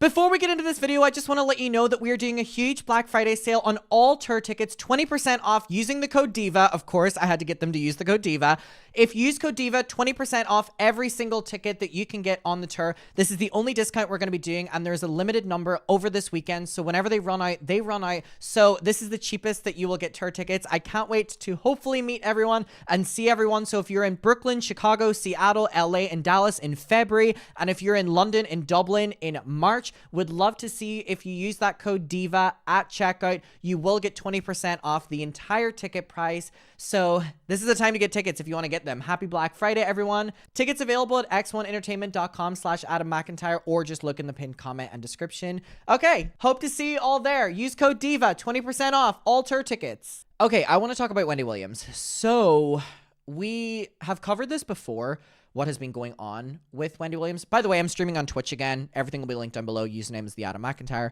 Before we get into this video, I just want to let you know that we are doing a huge Black Friday sale on all tour tickets, 20% off using the code DIVA. Of course, I had to get them to use the code DIVA. If you use code DIVA, 20% off every single ticket that you can get on the tour. This is the only discount we're going to be doing, and there's a limited number over this weekend. So whenever they run out, they run out. So this is the cheapest that you will get tour tickets. I can't wait to hopefully meet everyone and see everyone. So if you're in Brooklyn, Chicago, Seattle, LA, and Dallas in February, and if you're in London and Dublin in March, would love to see if you use that code DIVA at checkout. You will get 20% off the entire ticket price. So this is the time to get tickets if you want to get them. Happy Black Friday, everyone. Tickets available at x1entertainment.com/Adam McIntyre, or just look in the pinned comment and description. Okay, hope to see you all there. Use code DIVA, 20% off all tour tickets. Okay, I want to talk about Wendy Williams. So we have covered this before, what has been going on with Wendy Williams. By the way, I'm streaming on Twitch again. Everything will be linked down below. Username is the Adam McIntyre.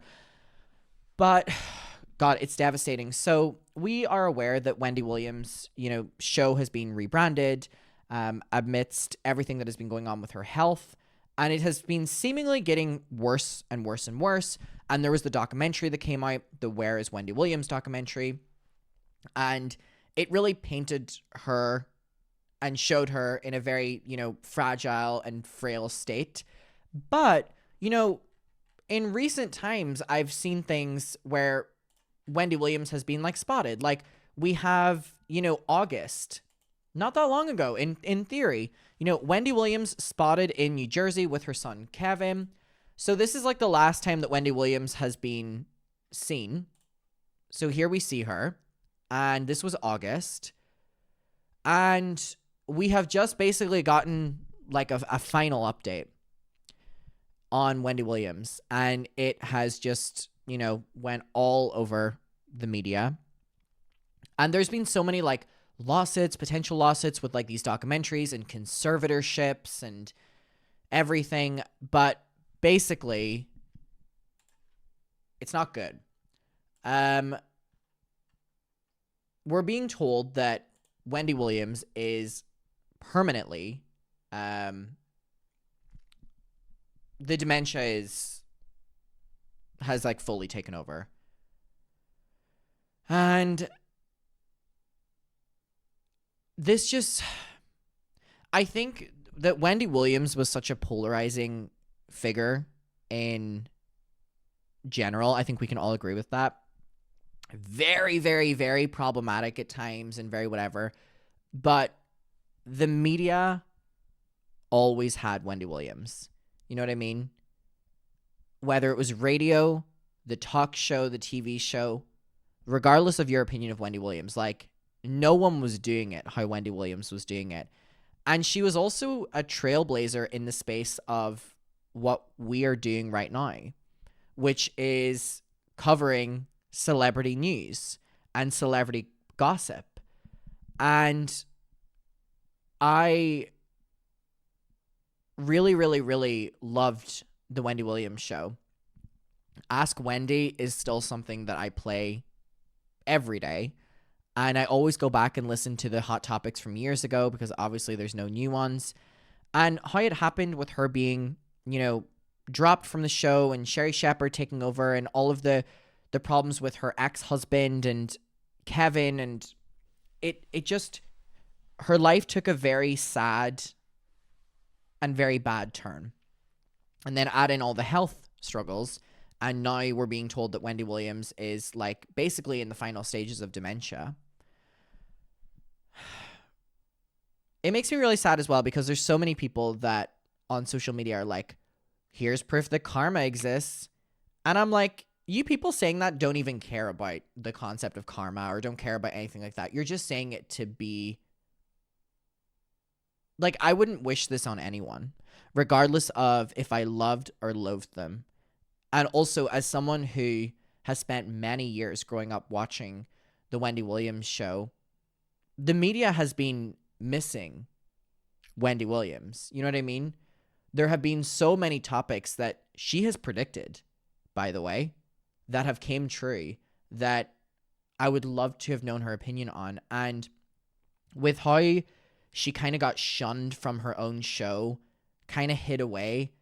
But God, it's devastating. So we are aware that Wendy Williams, show has been rebranded amidst everything that has been going on with her health. And it has been seemingly getting worse and worse and worse. And there was the documentary that came out, the Where is Wendy Williams documentary. And it really painted her and showed her in a very, fragile and frail state. But, in recent times, I've seen things where Wendy Williams has been, spotted. Like, we have, August, not that long ago, in theory, Wendy Williams spotted in New Jersey with her son, Kevin. So this is, the last time that Wendy Williams has been seen. So here we see her. And this was August. And we have just basically gotten a final update on Wendy Williams, and it has just, went all over the media. And there's been so many lawsuits, potential lawsuits with these documentaries and conservatorships and everything. But basically, it's not good. We're being told that Wendy Williams is permanently, the dementia has fully taken over. And this just, I think that Wendy Williams was such a polarizing figure in general. I think we can all agree with that. Very, very, very problematic at times and very whatever. But the media always had Wendy Williams. You know what I mean? Whether it was radio, the talk show, the TV show, regardless of your opinion of Wendy Williams, no one was doing it how Wendy Williams was doing it. And she was also a trailblazer in the space of what we are doing right now, which is covering celebrity news and celebrity gossip. And I really, really, really loved the Wendy Williams show. Ask Wendy is still something that I play every day. And I always go back and listen to the hot topics from years ago because obviously there's no new ones. And how it happened with her being, dropped from the show and Sherry Shepherd taking over and all of the problems with her ex-husband and Kevin, and it just, her life took a very sad and very bad turn. And then add in all the health struggles, and now we're being told that Wendy Williams is basically in the final stages of dementia. It makes me really sad as well because there's so many people that on social media are here's proof that karma exists. And I'm you people saying that don't even care about the concept of karma or don't care about anything like that. You're just saying it to be I wouldn't wish this on anyone, regardless of if I loved or loathed them. And also, as someone who has spent many years growing up watching the Wendy Williams show, the media has been missing Wendy Williams. You know what I mean? There have been so many topics that she has predicted, by the way, that have came true that I would love to have known her opinion on. And with how she kind of got shunned from her own show, kind of hid away,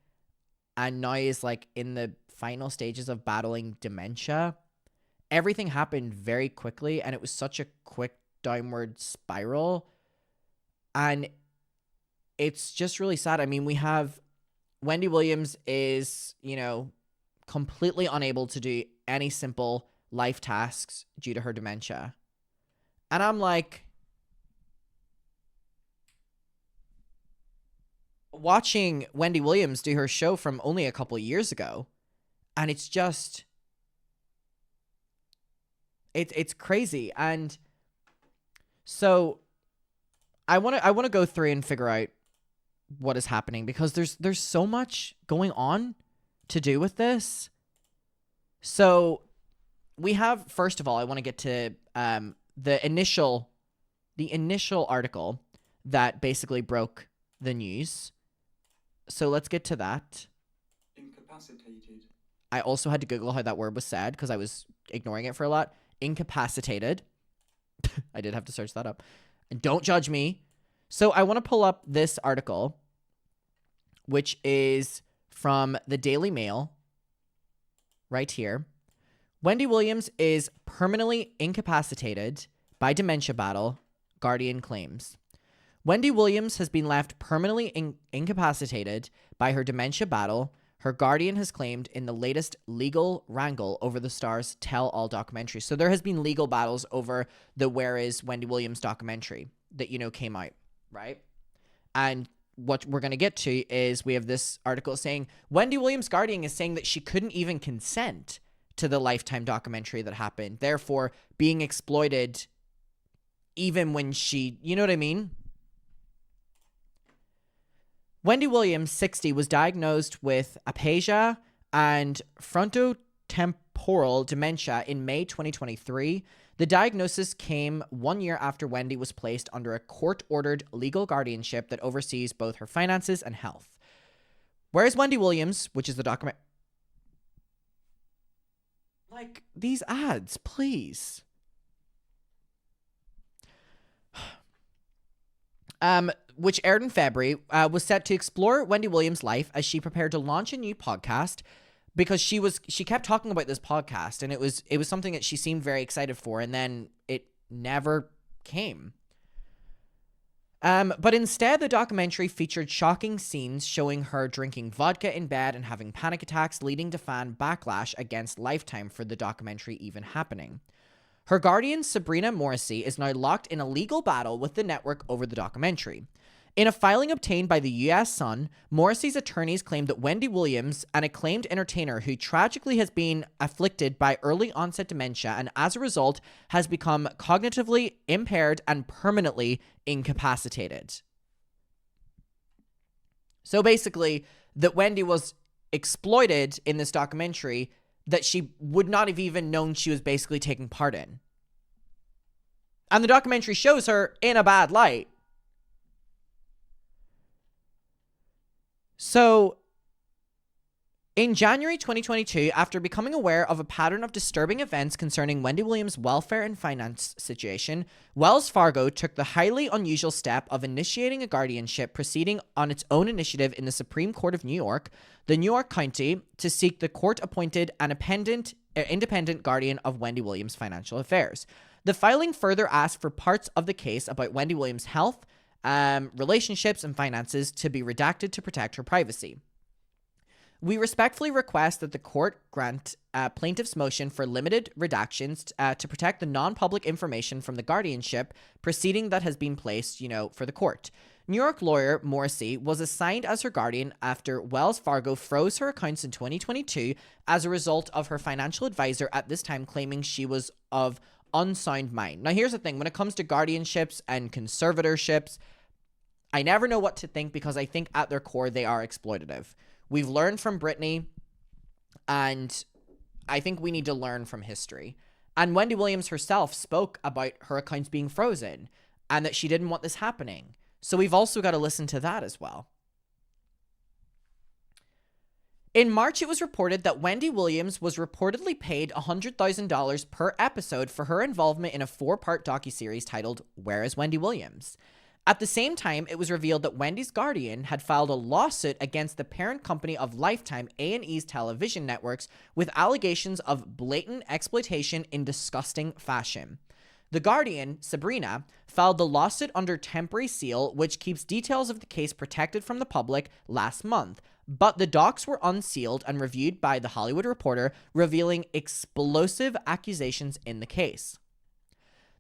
and now is like in the final stages of battling dementia. Everything happened very quickly, and it was such a quick downward spiral. And it's just really sad. I mean, we have Wendy Williams is, completely unable to do any simple life tasks due to her dementia. And I'm like, watching Wendy Williams do her show from only a couple of years ago, and it's just, it's crazy. And so I want to go through and figure out what is happening, because there's so much going on to do with this. So we have, first of all, I want to get to the initial article that basically broke the news. So let's get to that. Incapacitated. I also had to Google how that word was said because I was ignoring it for a lot. Incapacitated. I did have to search that up. And don't judge me. So I want to pull up this article, which is from the Daily Mail right here. Wendy Williams is permanently incapacitated by dementia battle, Guardian claims. Wendy Williams has been left permanently incapacitated by her dementia battle, her Guardian has claimed in the latest legal wrangle over the star's tell-all documentary. So there has been legal battles over the Where Is Wendy Williams documentary that, came out, right? And what we're going to get to is we have this article saying Wendy Williams' Guardian is saying that she couldn't even consent to the Lifetime documentary that happened, therefore being exploited even when she, you know what I mean? Wendy Williams, 60, was diagnosed with aphasia and frontotemporal dementia in May 2023. The diagnosis came 1 year after Wendy was placed under a court-ordered legal guardianship that oversees both her finances and health. Whereas Wendy Williams, which is the document... Like, these ads, please. Which aired in February, was set to explore Wendy Williams' life as she prepared to launch a new podcast, because she kept talking about this podcast, and it was something that she seemed very excited for, and then it never came. But instead, the documentary featured shocking scenes showing her drinking vodka in bed and having panic attacks, leading to fan backlash against Lifetime for the documentary even happening. Her guardian, Sabrina Morrissey, is now locked in a legal battle with the network over the documentary. In a filing obtained by the U.S. Sun, Morrissey's attorneys claimed that Wendy Williams, an acclaimed entertainer who tragically has been afflicted by early onset dementia and as a result has become cognitively impaired and permanently incapacitated. So basically, that Wendy was exploited in this documentary that she would not have even known she was basically taking part in. And the documentary shows her in a bad light. So, in January 2022, after becoming aware of a pattern of disturbing events concerning Wendy Williams' welfare and finance situation, Wells Fargo took the highly unusual step of initiating a guardianship proceeding on its own initiative in the Supreme Court of New York, the New York County, to seek the court-appointed and independent guardian of Wendy Williams' financial affairs. The filing further asked for parts of the case about Wendy Williams' health, relationships, and finances to be redacted to protect her privacy. We respectfully request that the court grant plaintiff's motion for limited redactions to protect the non-public information from the guardianship proceeding that has been placed, for the court. New York lawyer Morrissey was assigned as her guardian after Wells Fargo froze her accounts in 2022 as a result of her financial advisor at this time claiming she was of unsound mind. Now, here's the thing. When it comes to guardianships and conservatorships, I never know what to think, because I think at their core they are exploitative. We've learned from Britney, and I think we need to learn from history. And Wendy Williams herself spoke about her accounts being frozen and that she didn't want this happening. So we've also got to listen to that as well. In March, it was reported that Wendy Williams was reportedly paid $100,000 per episode for her involvement in a 4-part docuseries titled Where is Wendy Williams? At the same time, it was revealed that Wendy's guardian had filed a lawsuit against the parent company of Lifetime, A&E's television networks, with allegations of blatant exploitation in disgusting fashion. The guardian, Sabrina, filed the lawsuit under temporary seal, which keeps details of the case protected from the public, last month. But the docs were unsealed and reviewed by The Hollywood Reporter, revealing explosive accusations in the case.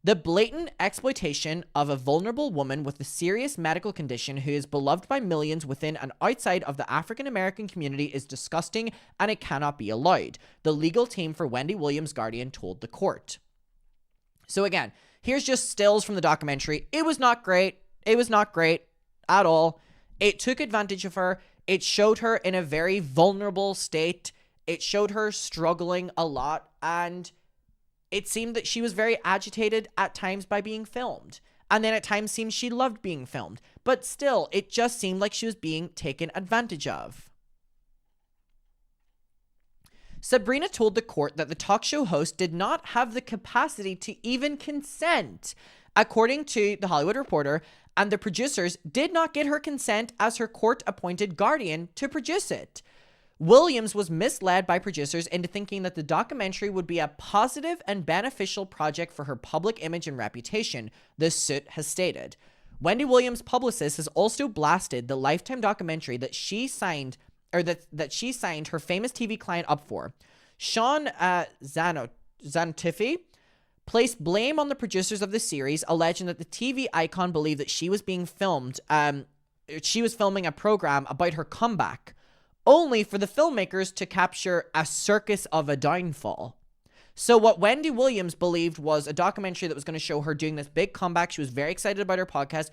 The blatant exploitation of a vulnerable woman with a serious medical condition who is beloved by millions within and outside of the African American community is disgusting and it cannot be allowed, the legal team for Wendy Williams' guardian told the court. So again, here's just stills from the documentary. It was not great. It was not great at all. It took advantage of her. It showed her in a very vulnerable state. It showed her struggling a lot, and it seemed that she was very agitated at times by being filmed. And then at times seemed she loved being filmed. But still, it just seemed like she was being taken advantage of. Sabrina told the court that the talk show host did not have the capacity to even consent, according to The Hollywood Reporter, and the producers did not get her consent as her court-appointed guardian to produce it. Williams was misled by producers into thinking that the documentary would be a positive and beneficial project for her public image and reputation, the suit has stated. Wendy Williams' publicist has also blasted the Lifetime documentary that she signed her famous TV client up for. Sean Zantifi placed blame on the producers of the series, alleging that the TV icon believed that she was being filmed. She was filming a program about her comeback, only for the filmmakers to capture a circus of a downfall. So what Wendy Williams believed was a documentary that was going to show her doing this big comeback, she was very excited about her podcast,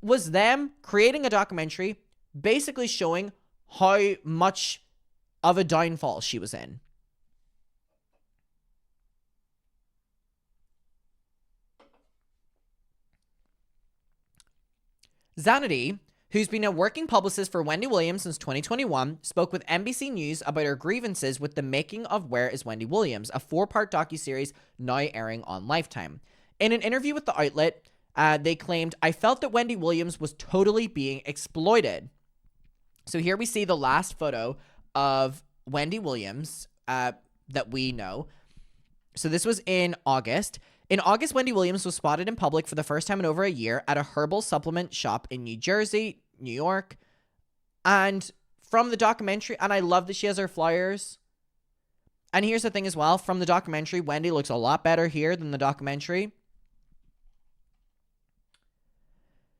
was them creating a documentary basically showing how much of a downfall she was in. Zanity, who's been a working publicist for Wendy Williams since 2021, spoke with NBC News about her grievances with the making of Where is Wendy Williams, a 4-part docuseries now airing on Lifetime. In an interview with the outlet, they claimed, "I felt that Wendy Williams was totally being exploited." So here we see the last photo of Wendy Williams that we know. So this was in August. In August, Wendy Williams was spotted in public for the first time in over a year at a herbal supplement shop in New Jersey, New York. And from the documentary, and I love that she has her flyers. And here's the thing as well, from the documentary, Wendy looks a lot better here than the documentary.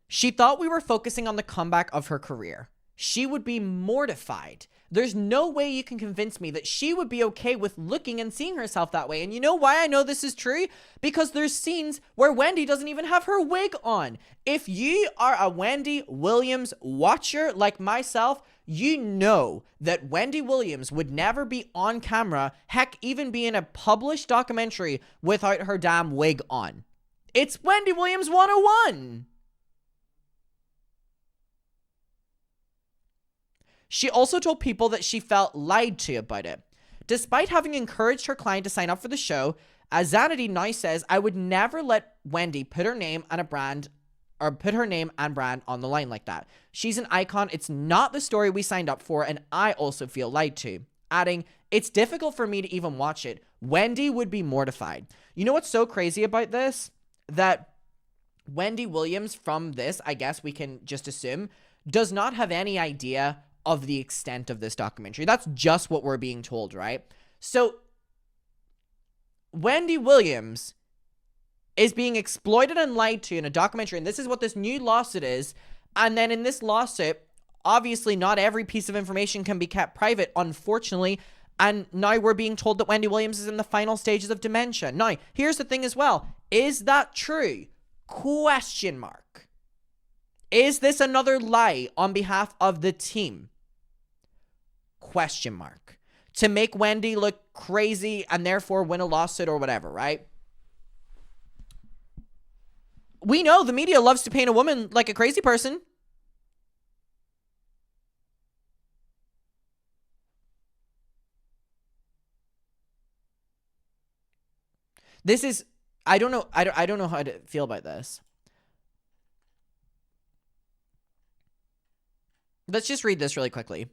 She thought we were focusing on the comeback of her career. She would be mortified. There's no way you can convince me that she would be okay with looking and seeing herself that way. And you know why I know this is true? Because there's scenes where Wendy doesn't even have her wig on. If you are a Wendy Williams watcher like myself, you know that Wendy Williams would never be on camera, heck, even be in a published documentary without her damn wig on. It's Wendy Williams 101. She also told people that she felt lied to about it. Despite having encouraged her client to sign up for the show, Zanity now says, "I would never let Wendy put her name and brand on the line like that. She's an icon. It's not the story we signed up for, and I also feel lied to." Adding, "It's difficult for me to even watch it. Wendy would be mortified." You know what's so crazy about this? That Wendy Williams, from this, I guess we can just assume, does not have any idea of the extent of this documentary. That's just what we're being told, right? So Wendy Williams is being exploited and lied to in a documentary, and this is what this new lawsuit is. And then in this lawsuit, obviously not every piece of information can be kept private, unfortunately, and now we're being told that Wendy Williams is in the final stages of dementia. Now, here's the thing as well. Is that true? Question mark. Is this another lie on behalf of the team? Question mark. To make Wendy look crazy and therefore win a lawsuit or whatever, right? We know the media loves to paint a woman like a crazy person. This is, I don't know how to feel about this. Let's just read this really quickly.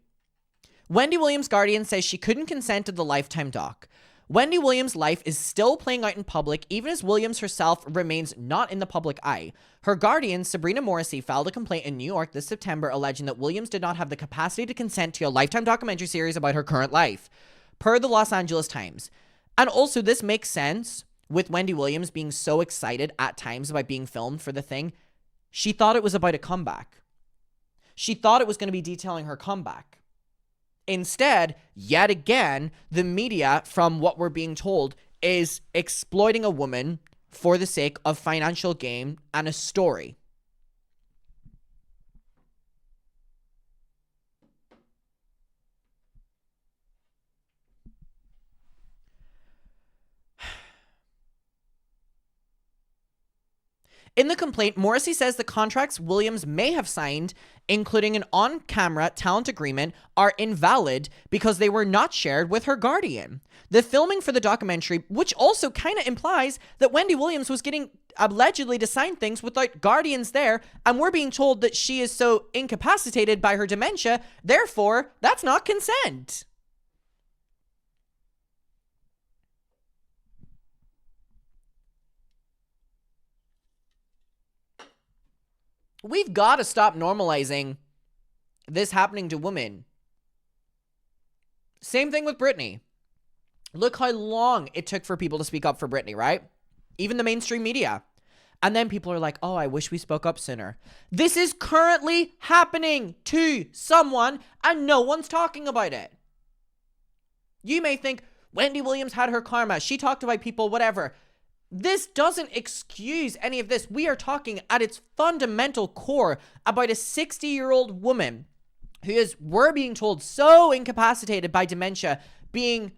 Wendy Williams' guardian says she couldn't consent to the Lifetime doc. Wendy Williams' life is still playing out in public, even as Williams herself remains not in the public eye. Her guardian, Sabrina Morrissey, filed a complaint in New York this September alleging that Williams did not have the capacity to consent to a Lifetime documentary series about her current life, per the Los Angeles Times. And also, this makes sense with Wendy Williams being so excited at times about being filmed for the thing. She thought it was about a comeback. She thought it was going to be detailing her comeback. Instead, yet again, the media, from what we're being told, is exploiting a woman for the sake of financial gain and a story. In the complaint, Morrissey says the contracts Williams may have signed, including an on-camera talent agreement, are invalid because they were not shared with her guardian. The filming for the documentary, which also kind of implies that Wendy Williams was getting allegedly to sign things without guardians there, and we're being told that she is so incapacitated by her dementia, therefore, that's not consent. We've got to stop normalizing this happening to women. Same thing with Britney. Look how long it took for people to speak up for Britney, right? Even the mainstream media. And then people are like, oh, I wish we spoke up sooner. This is currently happening to someone and no one's talking about it. You may think Wendy Williams had her karma. She talked about people, whatever. This doesn't excuse any of this. We are talking at its fundamental core about a 60-year-old woman who is, we're being told, so incapacitated by dementia, being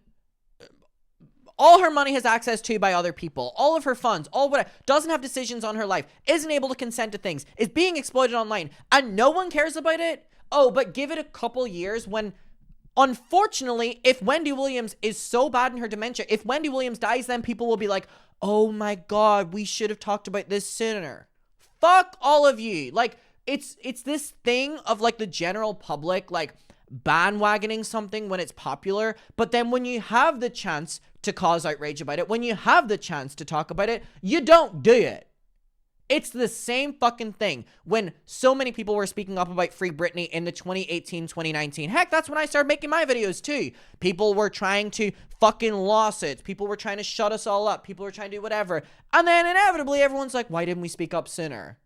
all her money has access to by other people, all of her funds, all whatever, doesn't have decisions on her life, isn't able to consent to things, is being exploited online, and no one cares about it. Oh, but give it a couple years when, unfortunately, if Wendy Williams is so bad in her dementia, if Wendy Williams dies, then people will be like, oh my God, we should have talked about this sooner. Fuck all of you. Like, it's this thing of like the general public, like bandwagoning something when it's popular. But then when you have the chance to cause outrage about it, when you have the chance to talk about it, you don't do it. It's the same fucking thing when so many people were speaking up about Free Britney in the 2018, 2019. Heck, that's when I started making my videos too. People were trying to fucking lawsuits. People were trying to shut us all up. People were trying to do whatever. And then inevitably everyone's like, why didn't we speak up sooner?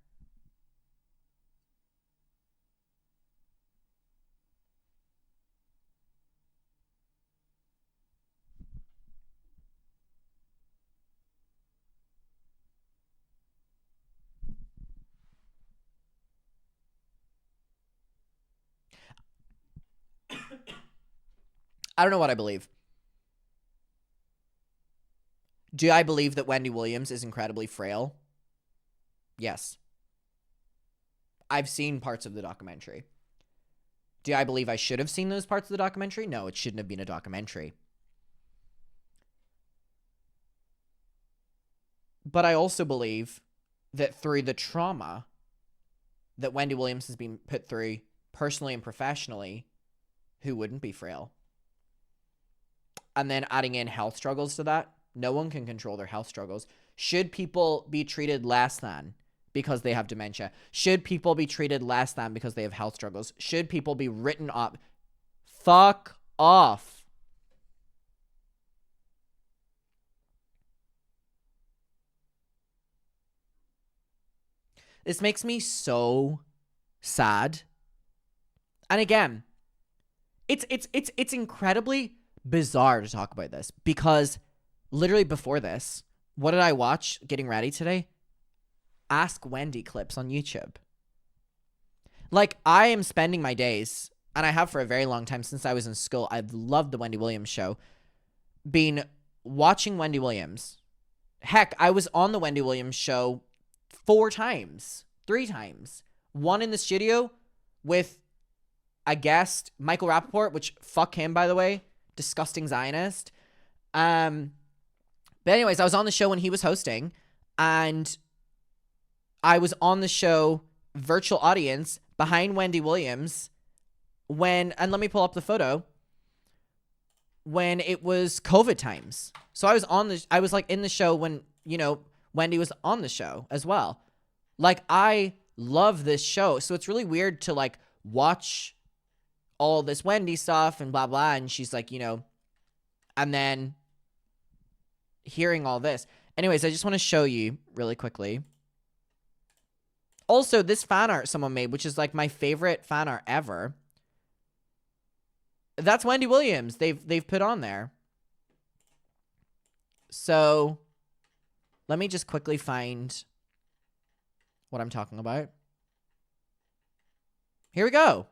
I don't know what I believe. Do I believe that Wendy Williams is incredibly frail? Yes. I've seen parts of the documentary. Do I believe I should have seen those parts of the documentary? No, it shouldn't have been a documentary. But I also believe that through the trauma that Wendy Williams has been put through personally and professionally, who wouldn't be frail? And then adding in health struggles to that, no one can control their health struggles. Should people be treated less than because they have dementia? Should people be treated less than because they have health struggles? Should people be written up? Fuck off. This makes me so sad. And again, it's incredibly bizarre to talk about this because literally before this, what did I watch getting ready today? Ask Wendy clips on YouTube. Like, I am spending my days, and I have for a very long time since I was in school. I've loved the Wendy Williams show. Been watching Wendy Williams. Heck, I was on the Wendy Williams show 3 times. One in the studio with a guest, Michael Rappaport, which fuck him, by the way. Disgusting Zionist. But anyways, I was on the show when he was hosting, and I was on the show virtual audience behind Wendy Williams and let me pull up the photo, when it was COVID times. So I was like in the show when, Wendy was on the show as well. Like, I love this show. So it's really weird to like watch all this Wendy stuff and blah, blah. And she's like, and then hearing all this. Anyways, I just want to show you really quickly. Also, this fan art someone made, which is like my favorite fan art ever. That's Wendy Williams. They've put on there. So let me just quickly find what I'm talking about. Here we go.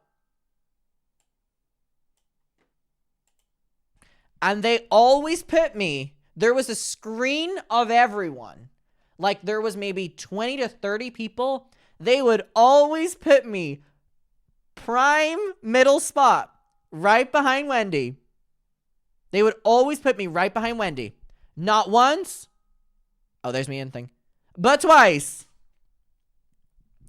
And they always put me, there was a screen of everyone. Like, there was maybe 20 to 30 people. They would always put me prime middle spot, right behind Wendy. They would always put me right behind Wendy. Not once. Oh, there's me in thing. But twice.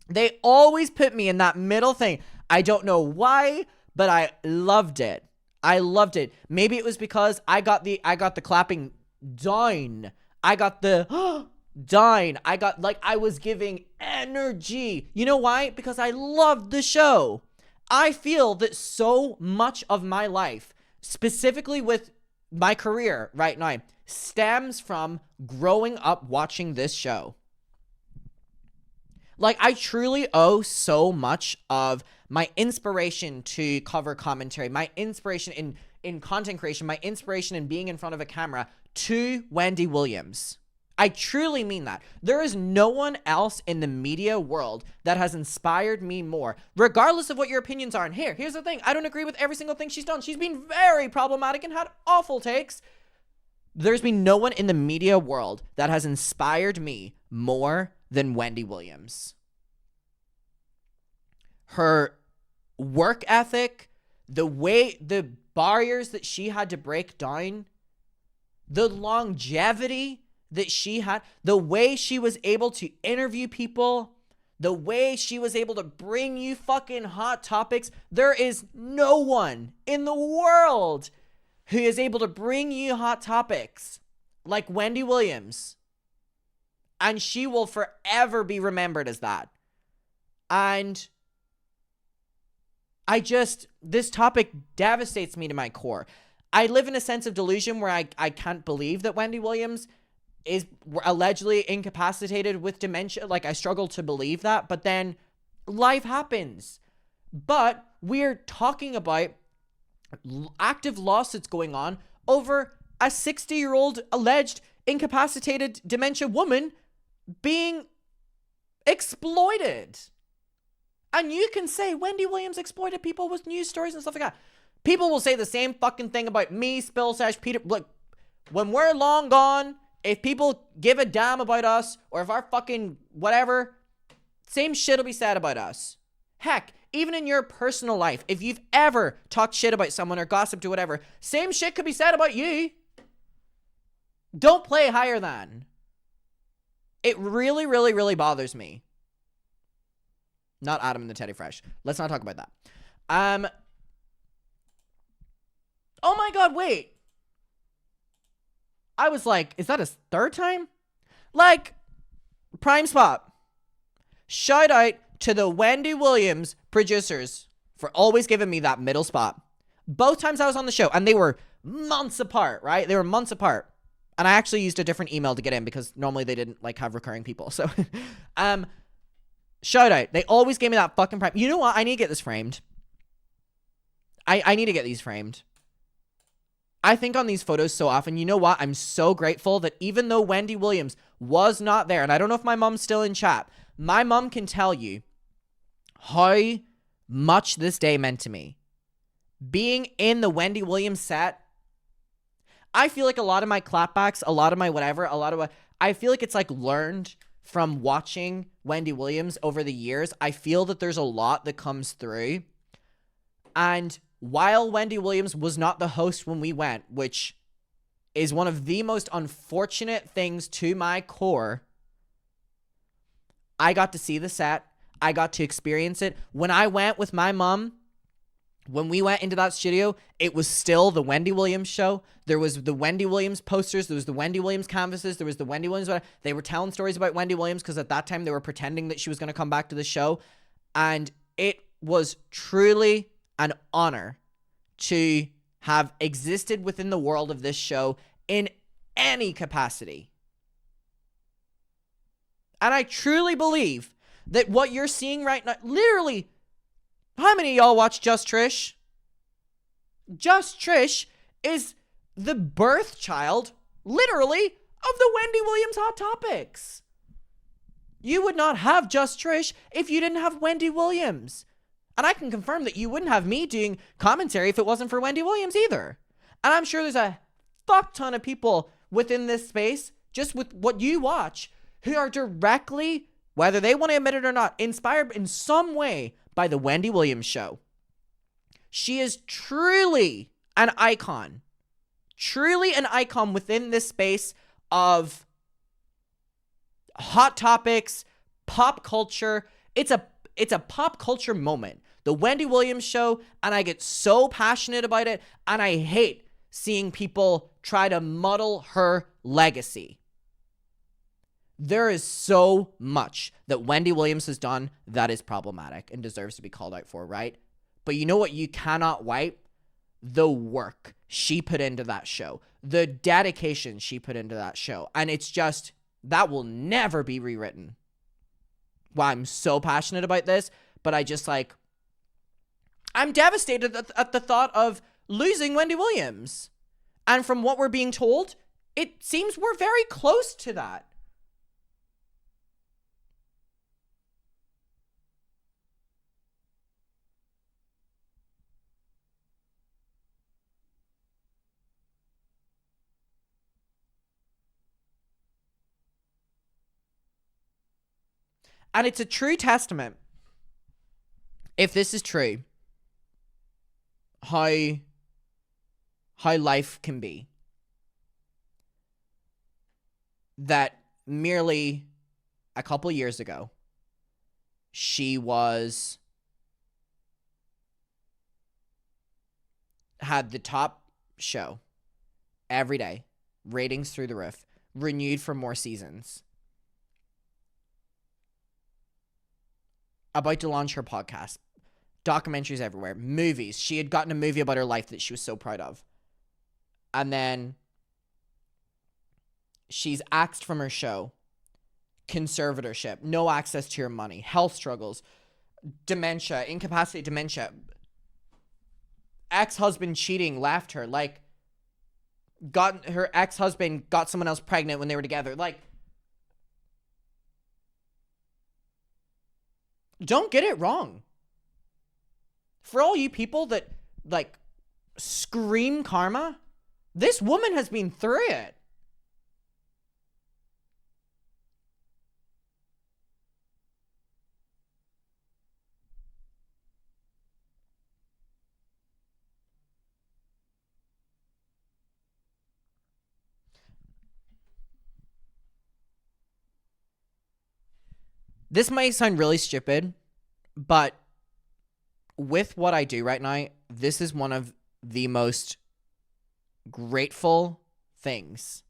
They always put me in that middle thing. I don't know why, but I loved it. I loved it. Maybe it was because I got the clapping down. I got the down. I was giving energy. You know why? Because I loved the show. I feel that so much of my life, specifically with my career right now, stems from growing up watching this show. Like, I truly owe so much of my inspiration to cover commentary, my inspiration in content creation, my inspiration in being in front of a camera to Wendy Williams. I truly mean that. There is no one else in the media world that has inspired me more, regardless of what your opinions are. And here's the thing. I don't agree with every single thing she's done. She's been very problematic and had awful takes. There's been no one in the media world that has inspired me more than Wendy Williams. Her work ethic, the barriers that she had to break down, the longevity that she had, the way she was able to interview people, the way she was able to bring you fucking hot topics. There is no one in the world who is able to bring you hot topics like Wendy Williams. And she will forever be remembered as that. And this topic devastates me to my core. I live in a sense of delusion where I can't believe that Wendy Williams is allegedly incapacitated with dementia. Like, I struggle to believe that, but then life happens. But we're talking about active lawsuits going on over a 60-year-old alleged incapacitated dementia woman being exploited. And you can say Wendy Williams exploited people with news stories and stuff like that. People will say the same fucking thing about me, Spill / Peter. Look, when we're long gone, if people give a damn about us, or if our fucking whatever, same shit will be said about us. Heck, even in your personal life, if you've ever talked shit about someone or gossiped or whatever, same shit could be said about you. Don't play higher than. It really, really, really bothers me. Not Adam and the Teddy Fresh. Let's not talk about that. Oh my God, wait. I was like, is that his third time? Like, prime spot. Shout out to the Wendy Williams producers for always giving me that middle spot. Both times I was on the show, and they were months apart, right? They were months apart. And I actually used a different email to get in because normally they didn't like have recurring people. So, shout out. They always gave me that fucking prime. You know what? I need to get this framed. I need to get these framed. I think on these photos so often, you know what? I'm so grateful that even though Wendy Williams was not there, and I don't know if my mom's still in chat, my mom can tell you how much this day meant to me. Being in the Wendy Williams set, I feel like a lot of my clapbacks, a lot of my whatever, I feel like it's like learned from watching Wendy Williams over the years. I feel that there's a lot that comes through. And while Wendy Williams was not the host when we went, which is one of the most unfortunate things to my core, I got to see the set. I got to experience it. When I went with my mom, When we went into that studio, it was still the Wendy Williams show. There was the Wendy Williams posters. There was the Wendy Williams canvases. There was the Wendy Williams. They were telling stories about Wendy Williams because at that time they were pretending that she was going to come back to the show. And it was truly an honor to have existed within the world of this show in any capacity. And I truly believe that what you're seeing right now, literally, how many of y'all watch Just Trish? Just Trish is the birth child, literally, of the Wendy Williams Hot Topics. You would not have Just Trish if you didn't have Wendy Williams. And I can confirm that you wouldn't have me doing commentary if it wasn't for Wendy Williams either. And I'm sure there's a fuck ton of people within this space, just with what you watch, who are directly, whether they want to admit it or not, inspired in some way by the Wendy Williams show. She is truly an icon. Truly an icon within this space of hot topics, pop culture. It's a pop culture moment. The Wendy Williams show, and I get so passionate about it, and I hate seeing people try to muddle her legacy. There is so much that Wendy Williams has done that is problematic and deserves to be called out for, right? But you know what you cannot wipe? The work she put into that show. The dedication she put into that show. And it's just, that will never be rewritten. Well, I'm so passionate about this, but I'm devastated at the thought of losing Wendy Williams. And from what we're being told, it seems we're very close to that. And it's a true testament, if this is true, how life can be. That merely a couple years ago, she had the top show every day, ratings through the roof, renewed for more seasons. About to launch her podcast, documentaries everywhere, movies. She had gotten a movie about her life that she was so proud of. And then she's axed from her show, conservatorship, no access to her money, health struggles, dementia, incapacitated dementia, ex-husband cheating, left her, her ex-husband got someone else pregnant when they were together. Don't get it wrong. For all you people that, scream karma, this woman has been through it. This might sound really stupid, but with what I do right now, this is one of the most grateful things,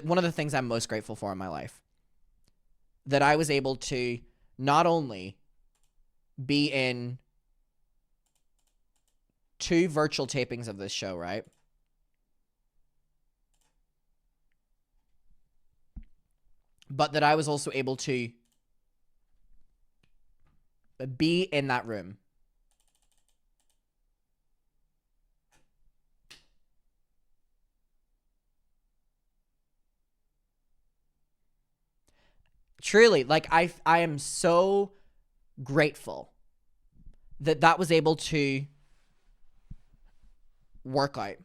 one of the things I'm most grateful for in my life. That I was able to not only be in 2 virtual tapings of this show, right? But that I was also able to be in that room. Truly, I am so grateful that was able to work out.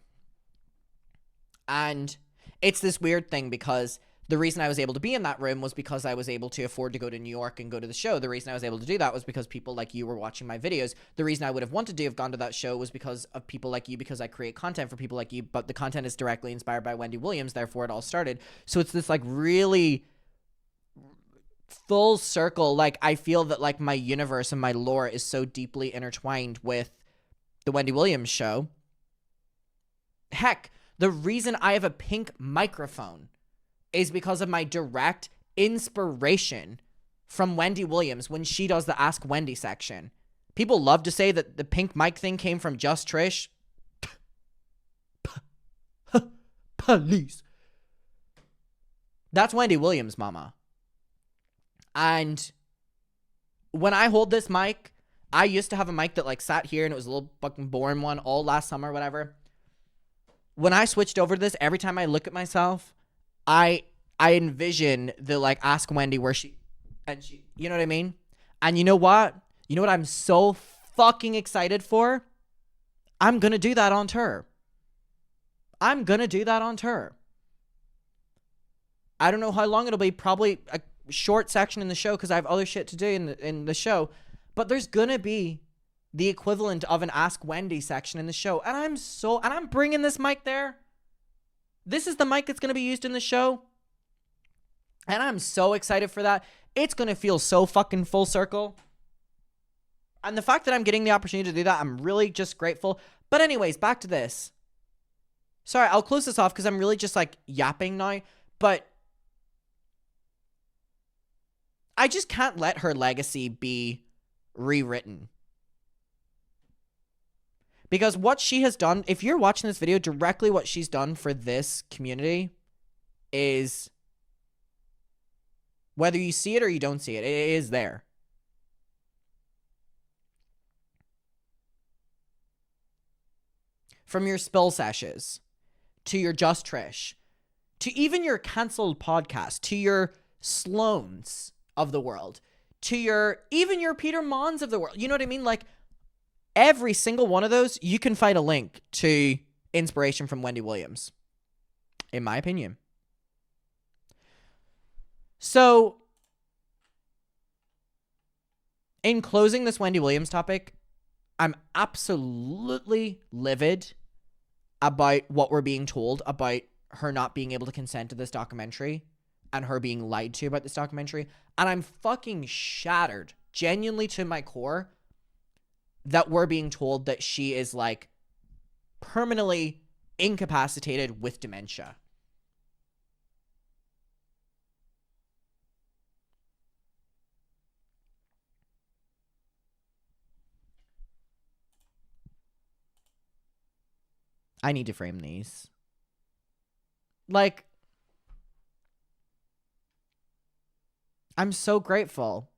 And it's this weird thing because the reason I was able to be in that room was because I was able to afford to go to New York and go to the show. The reason I was able to do that was because people like you were watching my videos. The reason I would have wanted to have gone to that show was because of people like you, because I create content for people like you, but the content is directly inspired by Wendy Williams, therefore it all started. So it's this really full circle. I feel that my universe and my lore is so deeply intertwined with the Wendy Williams show. Heck, the reason I have a pink microphone is because of my direct inspiration from Wendy Williams when she does the Ask Wendy section. People love to say that the pink mic thing came from Just Trish. Police. That's Wendy Williams, mama. And when I hold this mic, I used to have a mic that like sat here and it was a little fucking boring one all last summer, whatever. When I switched over to this, every time I look at myself, I envision the like Ask Wendy where she, you know what I mean? And you know what? You know what I'm so fucking excited for? I'm going to do that on tour. I'm going to do that on tour. I don't know how long it'll be. Probably a short section in the show because I have other shit to do in the show. But there's going to be the equivalent of an Ask Wendy section in the show. And I'm bringing this mic there. This is the mic that's going to be used in the show. And I'm so excited for that. It's going to feel so fucking full circle. And the fact that I'm getting the opportunity to do that, I'm really just grateful. But anyways, back to this. Sorry, I'll close this off because I'm really just like yapping now. But I just can't let her legacy be rewritten. Because what she has done, if you're watching this video, directly what she's done for this community is, whether you see it or you don't see it, it is there. From your spill sessions, to your Just Trish, to even your canceled podcast, to your Sloans of the world, to even your Peter Mons of the world. You know what I mean? Like, every single one of those, you can find a link to inspiration from Wendy Williams, in my opinion. So, in closing this Wendy Williams topic, I'm absolutely livid about what we're being told about her not being able to consent to this documentary and her being lied to about this documentary. And I'm fucking shattered, genuinely to my core, that we're being told that she is like permanently incapacitated with dementia. I need to frame these. Like, I'm so grateful.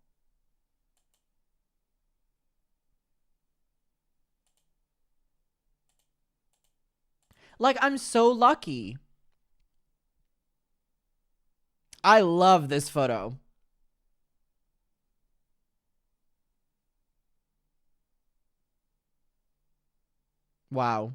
Like, I'm so lucky. I love this photo. Wow.